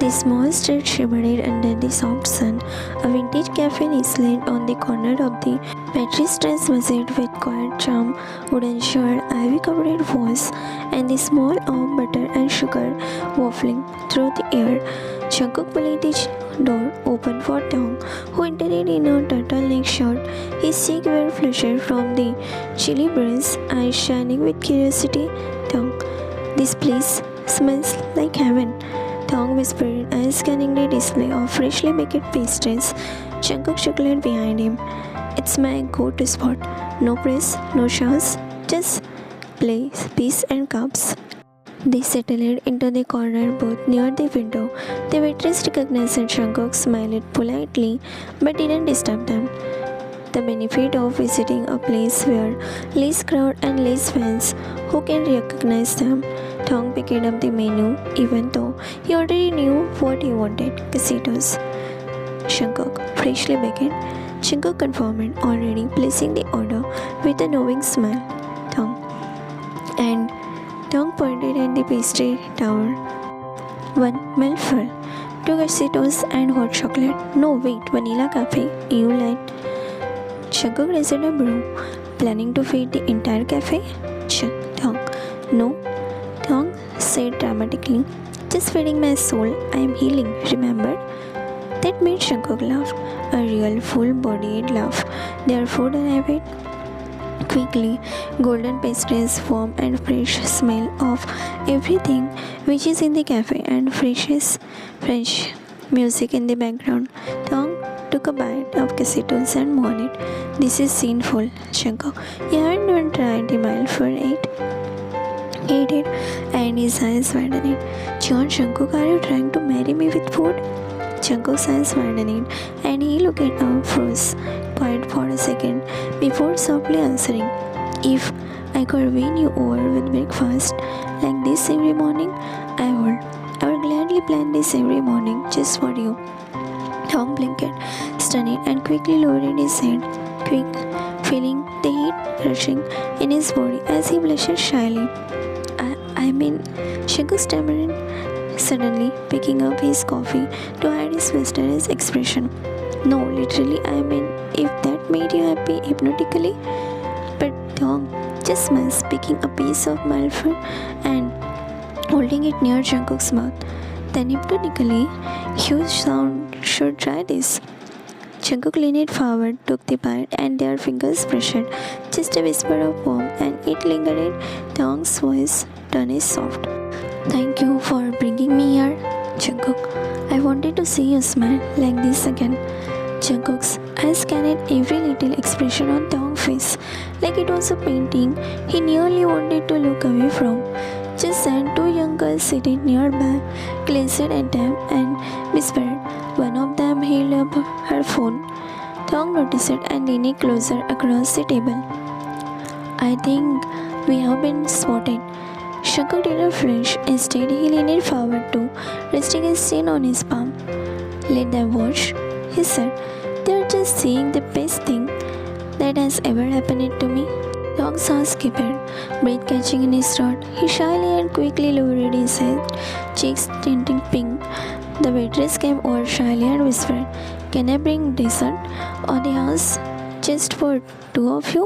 The small street shimmered under the soft sun. A vintage cafe nestled on the corner of the Patrice Visit with quiet charm, wooden shade, ivy-covered walls, and the smell of butter and sugar wafting through the air. Jungkook Village door opened for Taeyong, who entered in a turtleneck shirt. His cheeks were flushed from the chilly breeze, eyes shining with curiosity. Taeyong, this place smells like heaven. Taeyong whispered as scanning the display of freshly baked pastries. Jungkook chuckled behind him. It's my go-to spot. No press, no showers, just place, peace and cups. They settled into the corner booth near the window. The waitress recognized Jungkook, smiled politely, but didn't disturb them. The benefit of visiting a place where less crowd and less fans who can recognize them. Taeyong picked up the menu, even though he already knew what he wanted: quesitos. Jungkook, freshly baked. Jungkook confirmed, already placing the order with a knowing smile. Taeyong pointed at the pastry tower. One mouthful, two quesitos and hot chocolate. No, wait, vanilla cafe. You lied. Jungkook raised a brow, planning to feed the entire cafe. Taeyong, no. Taeyong said dramatically, just feeding my soul. I am healing, remember? That made Jungkook laugh, a real full-bodied laugh. Their food arrived quickly, golden pastries, warm and fresh smell of everything which is in the cafe, and French music in the background. Taeyong took a bite of quesitos and moaned, "This is sinful, Jungkook. You haven't even tried the mild for eight." He did, and his eyes widened. "John Jungkook, are you trying to marry me with food?" Jungkook's eyes widened, and he looked up, froze, quiet for a second, before softly answering, "If I could win you over with breakfast like this every morning, I would. I would gladly plan this every morning just for you." Taeyong blinked, stunned, and quickly lowered his head, feeling the heat rushing in his body as he blushed shyly. I mean, Jungkook stammered, suddenly picking up his coffee to hide his frustrated expression. "No, literally, I mean, if that made you happy hypnotically." But Taeyong just smiles, picking a piece of mild fruit and holding it near Jungkook's mouth. Then hypnotically, "You should try this." Jungkook leaned forward, took the bite, and their fingers brushed. Just a whisper of warmth, and it lingered. Taeyong's voice turned soft. "Thank you for bringing me here, Jungkook. I wanted to see you smile like this again." Jungkook's eyes scanned every little expression on Taeyong's face, like it was a painting he nearly wanted to look away from. Just then, two young girls sitting nearby glanced at them and whispered. One of them held up her phone. Taeyong noticed it and leaned closer across the table. "I think we have been spotted." Jungkook did a flinch. Instead, he leaned forward too, resting his chin on his palm. "Let them watch," he said. "They're just seeing the best thing that has ever happened to me." Taeyong's heart skipped, breath catching in his throat. He shyly and quickly lowered his head, cheeks tinting pink. The waitress came over shyly and whispered, "Can I bring dessert or the house just for two of you?"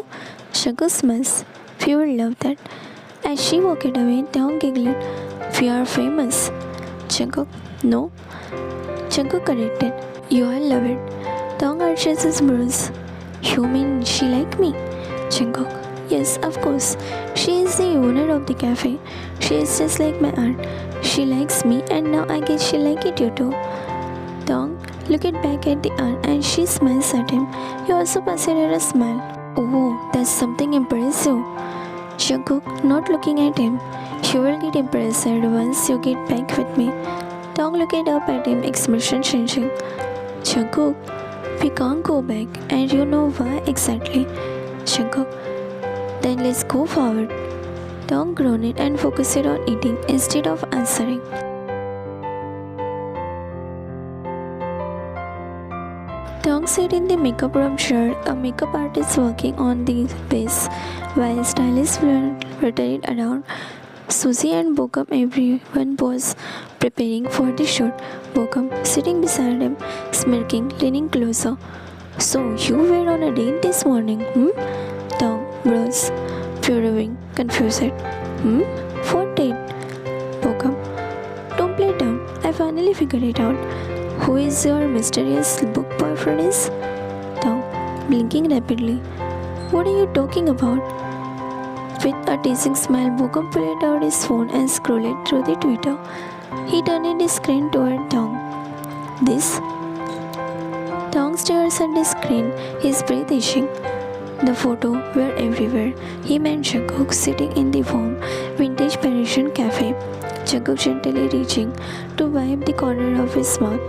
Jungkook smiles. "We would love that." As she walked away, Taeyong giggled. "We are famous." Jungkook, "No." Jungkook corrected, "You all love it." Taeyong arches his brows. "You mean she like me?" Jungkook, "Yes, of course. She is the owner of the cafe. She is just like my aunt. She likes me, and now I guess she like it too." Taeyong looked back at the aunt, and she smiles at him. He also passed her a smile. "Oh, that's something impressive." Jungkook, not looking at him, "You will get impressed once you get back with me." Taeyong looked up at him, expression changing. "Jungkook, we can't go back, and you know why exactly." Jungkook, "Then let's go forward." Taeyong groaned and focused on eating instead of answering. Taeyong sat in the makeup room chair, a makeup artist working on the base, while stylists fluttered around. Susie and Bokam, everyone was preparing for the shoot. Bokam sitting beside him, smirking, leaning closer. So you were on a date this morning, hmm? Tom rose, furrowing, confused. Hmm? What date? Bokam, don't play dumb. I finally figured it out. Who is your mysterious book boyfriend is? Tom, blinking rapidly. What are you talking about? With a teasing smile, Bokam pulled out his phone and scrolled through the Twitter. He turned his screen toward Tong. This? Tong stares at the screen, his breath itching. The photos were everywhere. Him and Jungkook sitting in the warm, vintage Parisian cafe. Jungkook gently reaching to wipe the corner of his mouth.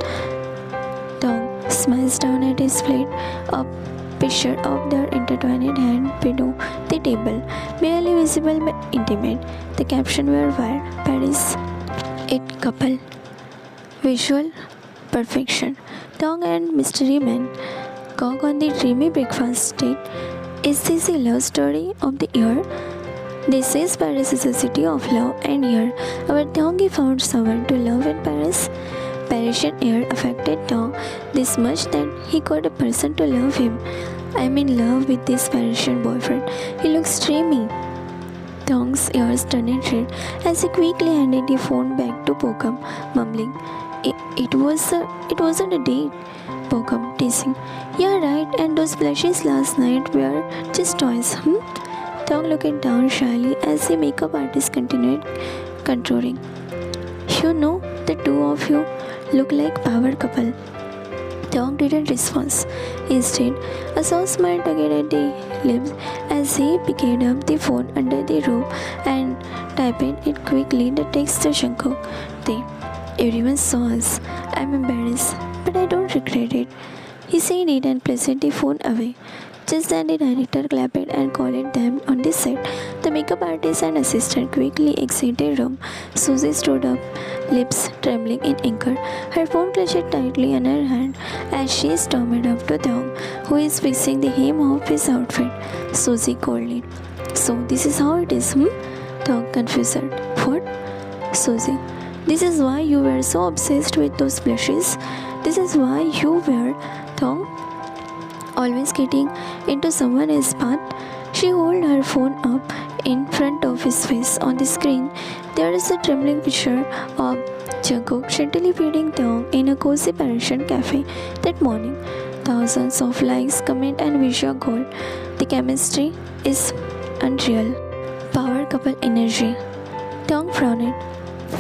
Tong smiles down at his plate, a picture of their intertwined hand below the table, barely visible but intimate. The caption were wild, Paris, it couple. Visual perfection. Tong and mystery man. Cock on the dreamy breakfast date. Is this the love story of the year? They say Paris is a city of love and air. Our Tong found someone to love in Paris. Parisian air affected Tong this much that he got a person to love him. I'm in love with this Parisian boyfriend. He looks dreamy. Tong's ears turned red as he quickly handed the phone back to Bokam, mumbling, It wasn't a date. Bokam teasing. Yeah, right, and those blushes last night were just toys, Tong looked down shyly as the makeup artist continued contouring. You know, the two of you look like power couple. Tong didn't respond. Instead, a soft smile tugged at the lips as he picked up the phone under the robe and typed it quickly the text to Jungkook. Everyone saw us. I'm embarrassed, but I don't regret it. He said it and placed the phone away. Just then the director clapped and called them on the set. The makeup artist and assistant quickly exited the room. Susie stood up, lips trembling in anger. Her phone clutched tightly in her hand as she stormed up to Tong, who is fixing the hem of his outfit. Susie coldly. So this is how it is, Tong confused. What? Susie. This is why you were so obsessed with those blushes. This is why you were, Tong, always getting into someone else's path. She held her phone up in front of his face. On the screen, there is a trembling picture of Jungkook gently feeding Tong in a cozy Parisian cafe that morning. Thousands of likes, comment and visual gold. The chemistry is unreal. Power couple energy. Tong frowned.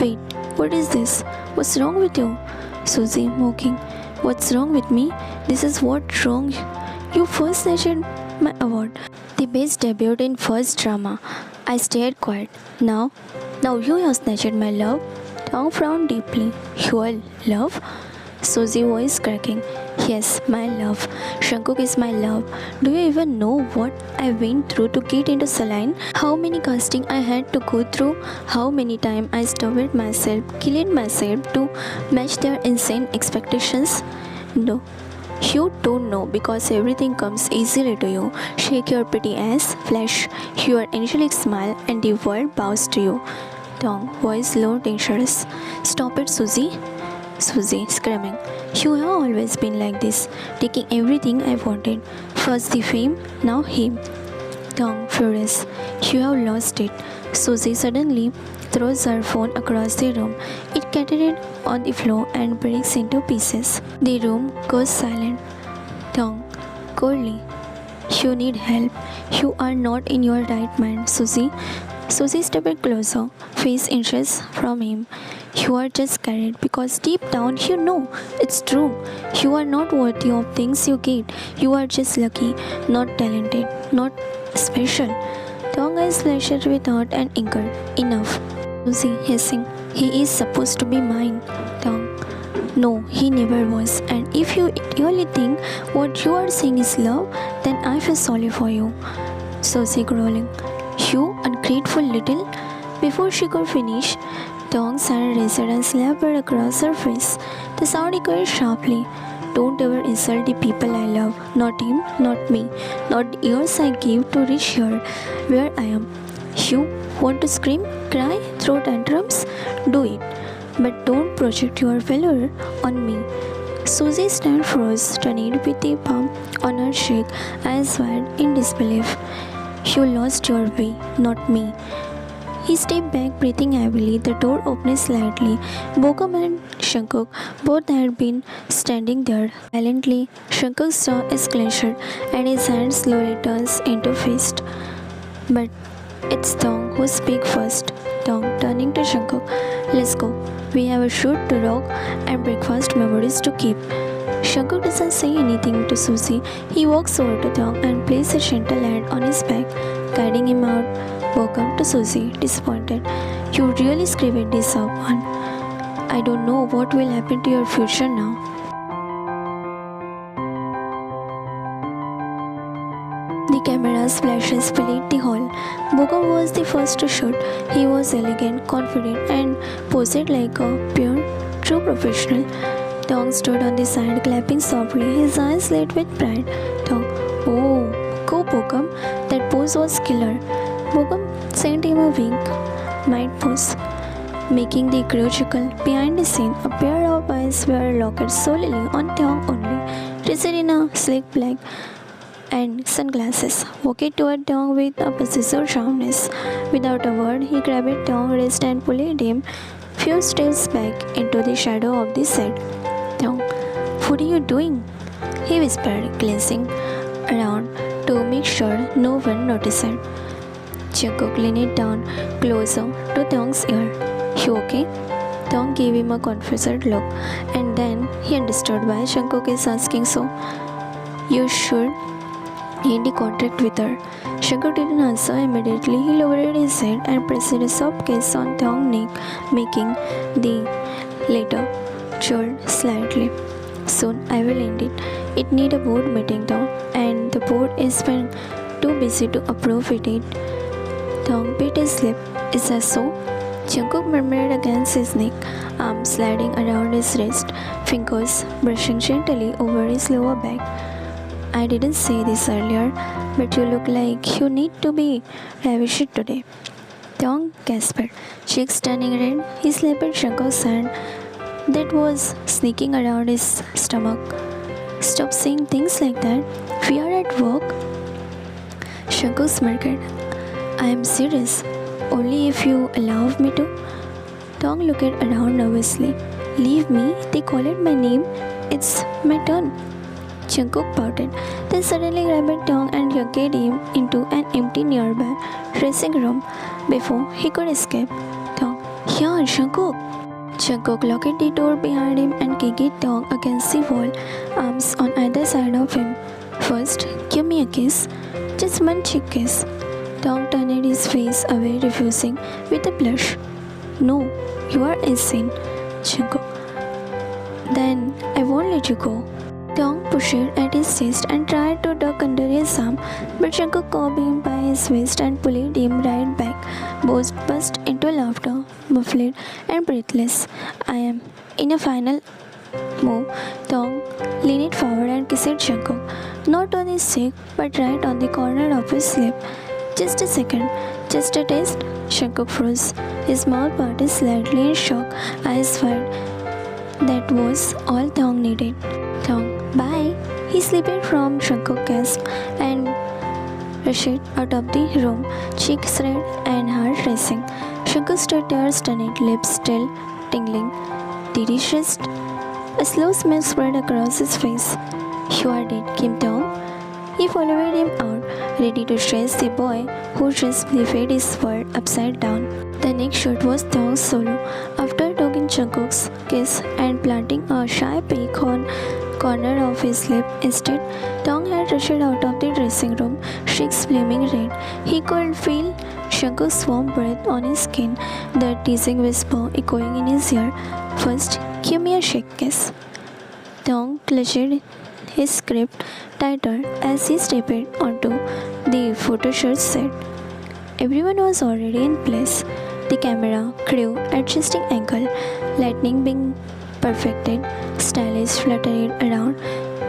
Wait, what is this? What's wrong with you? Susie mocking. What's wrong with me? This is what's wrong. You first snatched my award. The best debut in first drama. I stayed quiet. Now you have snatched my love. Tong frowned deeply. Your love? Susie voice cracking. Yes, my love. Jungkook is my love. Do you even know what I went through to get into Saline? How many casting I had to go through? How many times I starved myself, killed myself to match their insane expectations? No, you don't know because everything comes easily to you. Shake your pretty ass, flash your angelic smile, and the world bows to you. Tong, voice low, dangerous. Stop it, Susie. Susie, screaming. You have always been like this, taking everything I wanted. First the fame, now him. Tong, furious. You have lost it. Susie suddenly throws her phone across the room. It scattered on the floor and breaks into pieces. The room goes silent. Tong, coldly. You need help. You are not in your right mind, Susie. Susie stepped closer, face inches from him. You are just scared because deep down you know it's true. You are not worthy of things you get. You are just lucky, not talented, not special. Tong eyes flashed with hurt and anger. Enough. Susie hissing. He is supposed to be mine. Tong. No, he never was. And if you really think what you are saying is love, then I feel sorry for you. Susie growling. You ungrateful little. Before she could finish, Tong's hand raised and slapped her across her face. The sound echoed sharply. Don't ever insult the people I love. Not him, not me, not the years I gave to reach here where I am. You want to scream, cry, throw tantrums? Do it. But don't project your failure on me. Susie's hand froze, turning with the palm on her cheek, eyes wide in disbelief. You lost your way, not me. He stepped back, breathing heavily. The door opened slightly. Bokam and Shankuk both had been standing there silently. Shankuk's jaw is clenched and his hand slowly turns into fist. But it's Tong who speaks first. Tong turning to Shankuk. Let's go. We have a shoot to rock and breakfast memories to keep. Shankuk doesn't say anything to Susie. He walks over to Tong and places a gentle hand on his back, guiding him out. Welcome to Susie, disappointed. You really screwed this up, man. I don't know what will happen to your future now. The camera's flashes filled the hall. Bokam was the first to shoot. He was elegant, confident, and posed like a pure, true professional. Tong stood on the side, clapping softly, his eyes lit with pride. Tong, oh, go Bokam. That pose was killer. Bokam sent him a wink. Might pose. Making the crew chuckle. Behind the scene, a pair of eyes were locked solely on Tong only, dressed in a sleek black and sunglasses, walking toward Tong with a possessive sharpness. Without a word, he grabbed Tong's wrist and pulled him few steps back into the shadow of the set. Tong, what are you doing? He whispered, glancing around to make sure no one noticed. Shankuk leaned down closer to Tong's ear. You okay? Tong gave him a confused look, and then he understood why Shankuk is asking so. You should end the contract with her. Shankuk didn't answer immediately. He lowered his head and pressed a soft kiss on Tong's neck, making the latter jolt slightly. Soon I will end it. It needs a board meeting though, and the board is been too busy to approve it. Tong bit his lip. Is that so? Shankuk murmured against his neck, arms sliding around his wrist, fingers brushing gently over his lower back. I didn't say this earlier, but you look like you need to be ravished today. Tong gasped, cheeks turning red. He slapped Shankuk's hand that was sneaking around his stomach. Stop saying things like that. We are at work. Shankuk smirked. I am serious. Only if you allow me to. Tong looked around nervously. Leave me? They called my name. It's my turn. Shankuk pouted, then suddenly grabbed Tong and yanked him into an empty nearby dressing room before he could escape. Tong, here, Shankuk. Shankuk locked the door behind him and kicked Tong against the wall, arms on either side of him. First, give me a kiss. Just one cheek kiss. Tong turned his face away, refusing with a blush. No, you are insane, Shankuk. Then I won't let you go. Tong pushed at his chest and tried to duck under his arm, but Shankuk caught him by his waist and pulled him right back. Both burst into laughter, muffled and breathless. I am in a final move. Tong leaned forward and kissed Shankuk, not on his cheek, but right on the corner of his lip. Just a second, just a taste. Shankuk froze, his mouth parted slightly in shock, eyes wide. That was all Tong needed. Tong, bye. He slipped from Shankuk's grasp and rushed out of the room, cheeks red and heart racing. Shankuk stood there, stunned, lips still tingling. Did he rest? A slow smile spread across his face. You are dead, Kim Tong. He followed him out, ready to chase the boy who just lifted his world upside down. The next shot was Tong's solo. After taking Shankuk's kiss and planting a shy peek on corner of his lip, instead, Tong had rushed out of the dressing room, cheeks flaming red. He could feel Shankuk's warm breath on his skin, the teasing whisper echoing in his ear. First, give me a shake kiss. Tong clutched his grip tighter as he stepped onto the photoshoot set. Everyone was already in place. The camera, crew, adjusting angle, lighting being perfected, stylish fluttered around.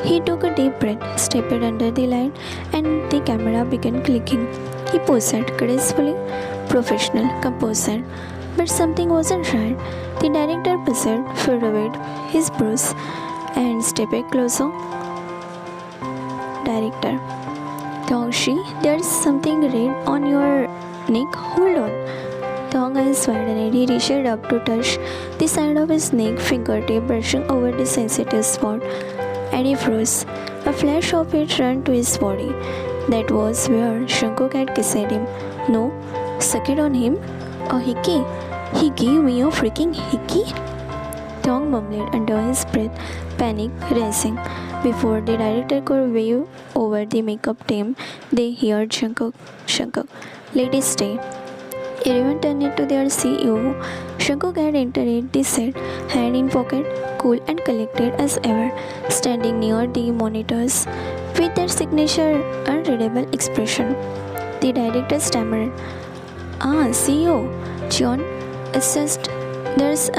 He took a deep breath, stepped under the light, and the camera began clicking. He posed gracefully, professional, composed. But something wasn't right. The director paused, furrowed his brows, and stepped closer. Director. Tongshi, there's something red on your neck. Hold on. Tong eyes widened. He reached up to touch the side of his neck, fingertip brushing over the sensitive spot. And he froze. A flash of it ran to his body. That was where Shankuk had kissed him. No, sucked on him. A hickey. He gave me a freaking hickey. Tong mumbled under his breath, panic racing. Before the director could wave over the makeup team, they heard Shankuk. Shankuk, let it stay. Everyone turned to their CEO. Shankuk had entered the set, hand in pocket, cool and collected as ever, standing near the monitors with that signature unreadable expression. The director stammered, CEO, John, it's just, there's,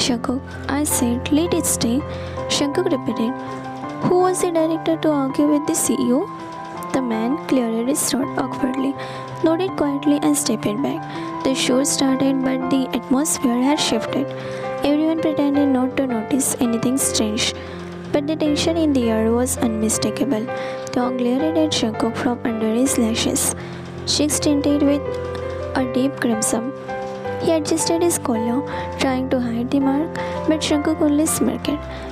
Shankuk. I said, let it stay. Shankuk repeated. Who was the director to argue with the CEO? The man cleared his throat awkwardly, nodded quietly and stepped back. The show started, but the atmosphere had shifted. Everyone pretended not to notice anything strange, but the tension in the air was unmistakable. Tong glared at Shankuk from under his lashes, cheeks tinted with a deep crimson. He adjusted his collar, trying to hide the mark, but Shankuk only smirked,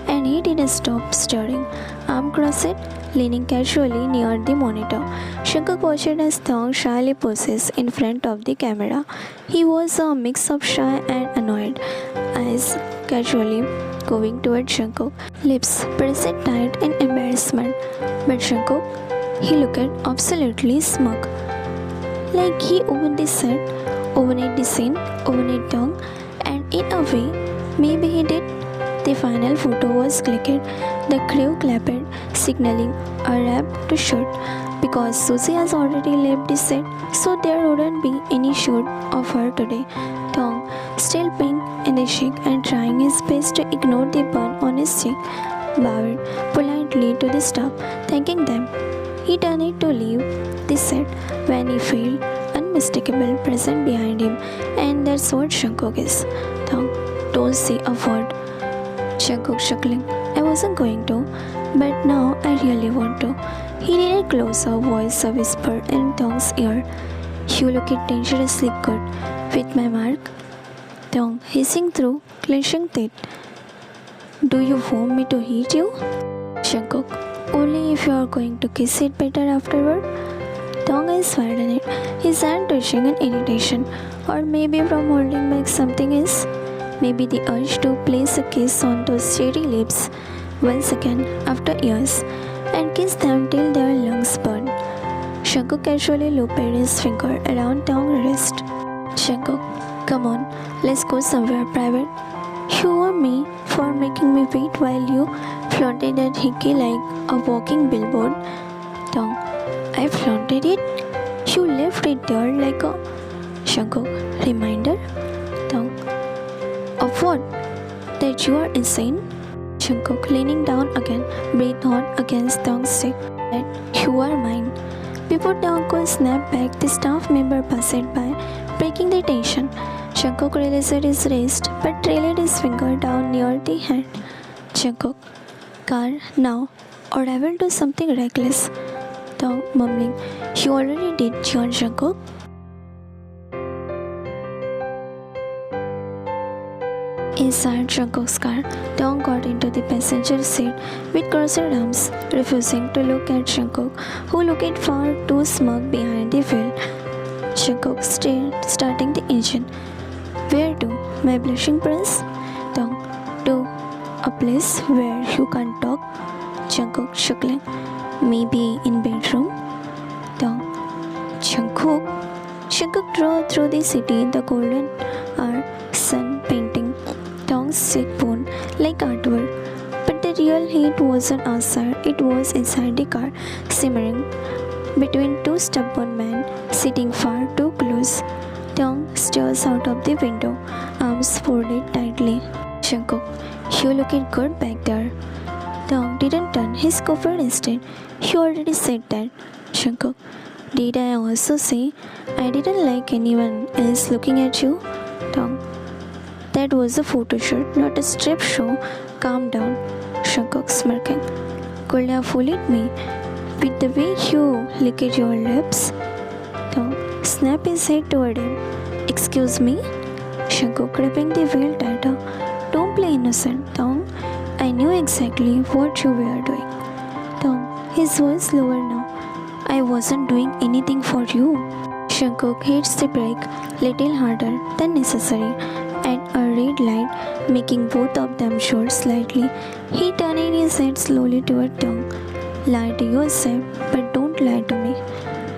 and he didn't stop stirring. Arm crossed, leaning casually near the monitor. Shankuk watched as Thong shyly poses in front of the camera. He was a mix of shy and annoyed, eyes casually going toward Shankuk, lips pressed tight in embarrassment. But Shankuk, he looked absolutely smug. Like he owned the set, owned the scene, owned Tong, and in a way, maybe he did. The final photo was clicked. The crew clapped, signaling a wrap to shoot. Because Susie has already left the set, so there wouldn't be any shoot of her today. Tong, still pink in the cheek and trying his best to ignore the burn on his cheek, bowed politely to the staff, thanking them. He turned to leave the set when he felt unmistakable presence behind him, and that's what Shankuk is. Tong, don't say a word. Shankuk chuckling. I wasn't going to, but now I really want to. He did a closer voice, a whisper in Tong's ear. You look dangerously good with my mark. Tong hissing through clenching teeth. Do you want me to hit you? Shankuk, only if you are going to kiss it better afterward. Tong eyes widened it, his hand twitching in irritation, or maybe from holding back something else. Maybe the urge to place a kiss on those cherry lips once again after years and kiss them till their lungs burn. Shankuk casually looped his finger around Tong's wrist. Shankuk, come on, let's go somewhere private. You owe me for making me wait while you flaunted that hickey like a walking billboard. Tong, I flaunted it? You left it there like a... Shankuk, reminder? Tong, of what? That you are insane? Shankuk leaning down again, breath hot against Tong's cheek. That you are mine. Before Tong could snap back, the staff member passed by, breaking the tension. Shankuk released his wrist, but trailed his finger down near the hand. Shankuk, car now, or I will do something reckless. Tong mumbling, you already did, John Shankuk. Inside Shankuk's car, Tong got into the passenger seat with crossed arms, refusing to look at Shankuk, who looked far too smug behind the wheel. Shankuk stared, starting the engine. Where to, my blushing prince? Tong, to a place where you can't talk. Shankuk chuckling. Maybe in bedroom? Tong, Shankuk. Shankuk drove through the city, the golden hour, sun painting Tong's cheekbone like artwork. But the real heat wasn't outside, it was inside the car, simmering between two stubborn men sitting far too close. Tong stares out of the window, arms folded tightly. Shankuk, you looking good back there. Tong didn't turn, he scoffed instead. You already said that. Shankuk, Did I also say I didn't like anyone else looking at you? Tong. That was a photo shoot, not a strip show. Calm down, Shankuk smirking. Could have fooled me with the way you licked your lips. Tong snapped his head toward him. Excuse me? Shankuk gripping the wheel tighter. Don't play innocent, Tong. I knew exactly what you were doing. Tong, his voice lower now. I wasn't doing anything for you. Shankuk hits the brake little harder than necessary at a red light, making both of them short slightly. He turned his head slowly toward Tong. Lie to yourself, but don't lie to me.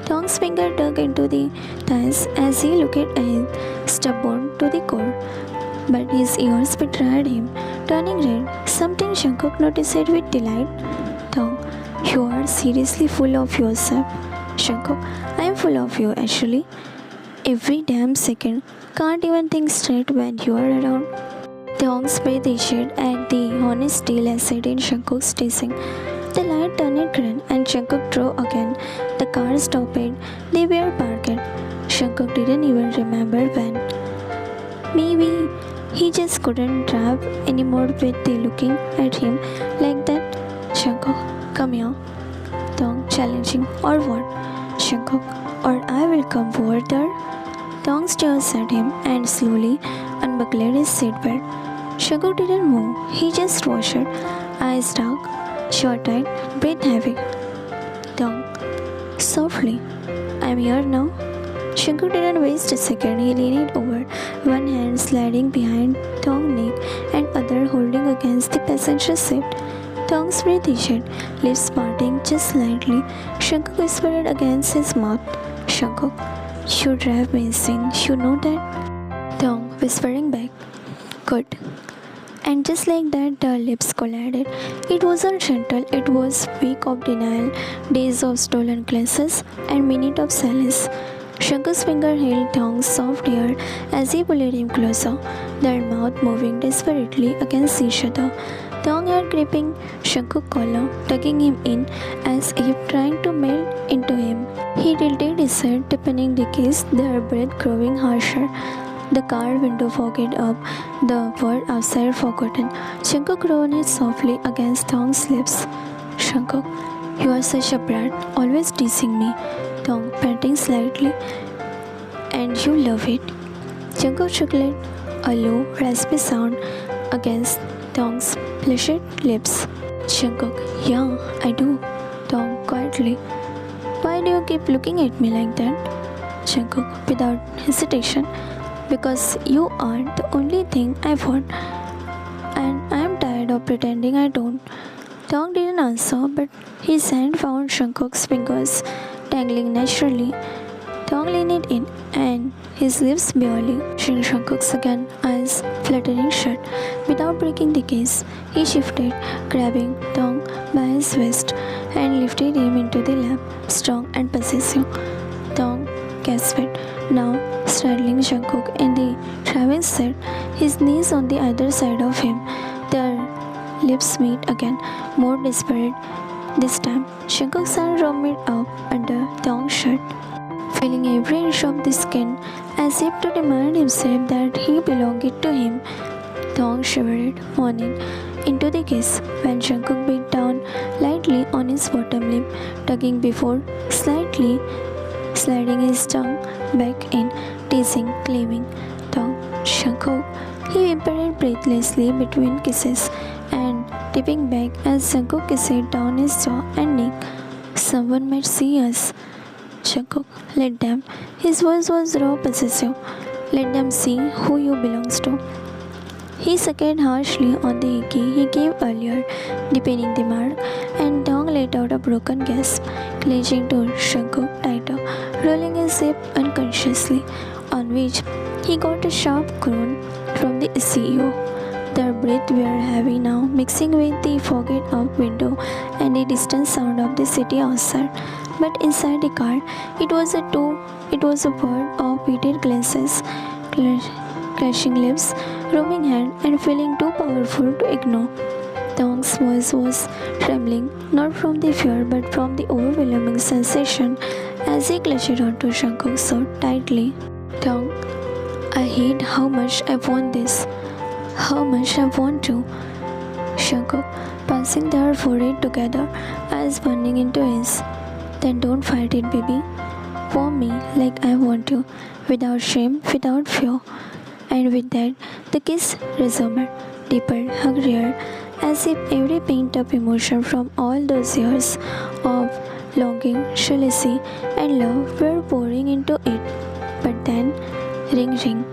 Tong's finger dug into the thighs as he looked ahead, stubborn to the core. But his ears betrayed him, turning red, something Shankuk noticed with delight. Tong, you are seriously full of yourself. Shankuk, I am full of you actually. Every damn second. Can't even think straight when you are around. Tong's breath issued at the honest steel acid in Shankuk's teasing. The light turned green and Shankuk drove again. The car stopped. They were parked. Shankuk didn't even remember when. Maybe he just couldn't drive anymore with the looking at him like that. Shankuk, come here. Tong challenging. Or what? Shankuk, or I will come over there. Tong stared at him and slowly unbuckled his seatbelt. Shankuk didn't move. He just watched. Eyes dark, short-eyed, breath heavy. Tong, softly. I'm here now. Shankuk didn't waste a second. He leaned over, one hand sliding behind Tong's neck and other holding against the passenger seat. Tong's breath issued, lips parting just slightly. Shankuk whispered against his mouth. Shankuk, you drive me insane. You know that? Tong whispering back. Good. And just like that, their lips collided. It wasn't gentle, it was week of denial, days of stolen glances, and minute of silence. Shankuk's finger held Tong's soft hair as he pulled him closer, their mouth moving desperately against each other. Tong had gripping Shankuk's collar, tugging him in as if trying to melt into him. He tilted his head, deepening the kiss, their breath growing harsher. The car window fogged up, the word outside forgotten. Shankuk groaned it softly against Tong's lips. Shankuk, you are such a brat, always teasing me. Tong panting slightly. And you love it. Shankuk chuckled, a low, raspy sound against Tong's plushed lips. Shankuk, yeah, I do. Tong quietly. Why do you keep looking at me like that? Shankuk, without hesitation. Because you are the only thing I want, and I am tired of pretending I don't. Tong didn't answer, but his hand found Shankuk's fingers, tangling naturally. Tong leaned in, and his lips barely touching Shankuk's again, eyes fluttering shut. Without breaking the kiss, he shifted, grabbing Tong by his waist, and lifted him into the lap, strong and possessive. Tong gasped, now straddling Shankuk in the driving seat, his knees on the other side of him. Their lips meet again, more desperate. This time, Shankuk's hand roamed up under Tong's shirt, feeling every inch of the skin, as if to remind himself that he belonged to him. Tong shivered, moaning into the kiss when Shankuk beat down lightly on his bottom lip, tugging before slightly sliding his tongue back in, teasing, claiming. Tong, Shankuk. He whimpered breathlessly between kisses and tipping back as Shankuk kissed down his jaw and neck. Someone might see us. Shankuk, let them. His voice was raw, possessive. Let them see who you belongs to. He sucked harshly on the hickey he gave earlier, deepening the mark, and Tong let out a broken gasp, clenching to Shankuk tighter, rolling his hip unconsciously, on which he got a sharp groan from the CEO. Their breaths were heavy now, mixing with the fogged-up window and the distant sound of the city outside. But inside the car, it was a world of beaded glances, clashing lips, roaming hand, and feeling too powerful to ignore. Tong's voice was trembling, not from the fear but from the overwhelming sensation, as he clutched onto Shankuk so tightly. Dong, I hate how much I want this. How much I want to. Shankuk, passing their forehead together, eyes burning into his. Then don't fight it, baby. Warm me like I want to, without shame, without fear. And with that, the kiss resumed, deeper, hungrier, as if every pent-up emotion from all those years of longing, jealousy, and love were pouring into it. But then, ring ring.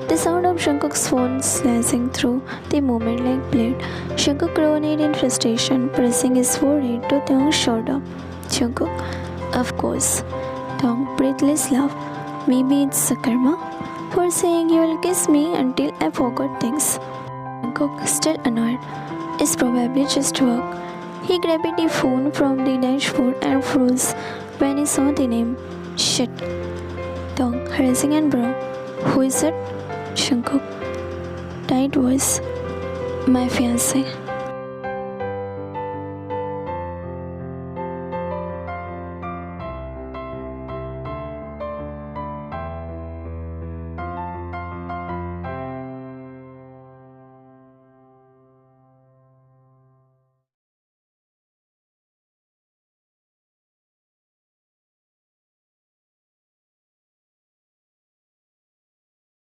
The sound of Shankuk's phone slashing through the moment like blade. Shankuk groaned in frustration, pressing his forehead to Tong's shoulder. Shankuk, of course. Tong breathless laugh. Maybe it's a karma for saying you will kiss me until I forgot things. Shankuk, still annoyed. It's probably just work. He grabbed the phone from the dashboard and froze when he saw the name. Shit. Tong, raising an brow. Who is it? Shankuk. Tight voice. My fiancé.